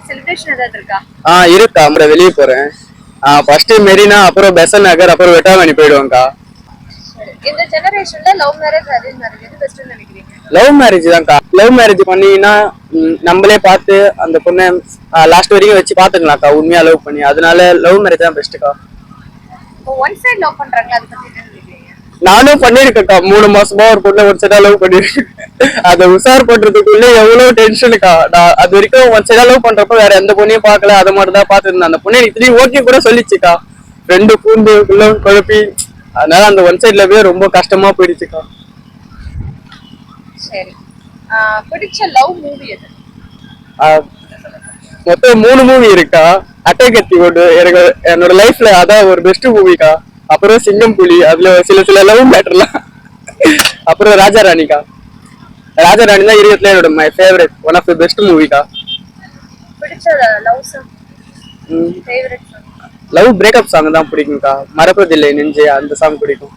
Celebration ஏதாவது இருக்கா? இருக்கா. அப்புறம் வெளியே போறேன். ஃபர்ஸ்ட் மெரினா, அப்புறம் பெசன் நகர், அப்புறம் வெட்டாமணி போயிடுவாங்கக்கா. இந்த ஜெனரேஷன்ல லவ் மேரேஜ் அரேஞ்ச் மேரேஜ் எது பெஸ்ட்னு நினைக்கிறீங்க? லவ் மேரேஜ் தான்க்கா. லவ் மேரேஜ் பண்ணீங்கன்னா நம்மளே பார்த்து அந்த பொண்ணை லாஸ்ட் வரைக்கும் வச்சு பாத்துக்கலாம்க்கா, உண்மையா லவ் பண்ணி. அதனால லவ் மேரேஜ் தான் பெஸ்ட்டுக்கா. ஒன் சைடு லவ் பண்றாங்க, அதை பத்தி என்ன நினைக்கிறீங்க? நானும் பண்ணிருக்கேன்க்கா. 3 மாசமா ஒரு பொண்ணை ஒன் சைடா லவ் பண்ணிருக்கேன். அதை உசார் பண்றதுக்குள்ள எவ்வளவு டென்ஷனுக்கா. நான் அது வரைக்கும் ஒன் சைடா லவ் பண்றப்ப வேற எந்த பொண்ணையும் பார்க்கல, அதை மட்டும் தான் பாத்துருந்தேன். அந்த பொண்ணை எனக்கு ஓகே கூட சொல்லிச்சுக்கா. 2 பூண்டு குழப்பி. அதனால அந்த ஒன் சைட் லவ்வே ரொம்ப கஷ்டமா போயிடுச்சுக்கா. சரி, பிடிச்ச லவ் மூவி எது? மொத்தம் 3 மூவி இருக்கா. அட்டைக்கத்தி ஒன்று எனக்கு என்னோட லைஃப்ல அதான் ஒரு பெஸ்ட் மூவிக்கா. அப்புறம் சிங்கம் புலி, அதுல சில லவ் மேட்டர்லாம். அப்புறம் ராஜா ராணிக்கா. ராஜா ராணி தான் இருக்கிறதுல என்னோட my favourite, one of the best மூவிக்கா. பிடிச்ச love song, favourite song? Love breakup song தான் பிடிக்கும்க்கா. மறப்பதில்லை நெஞ்சே, அந்த சாங் பிடிக்கும்.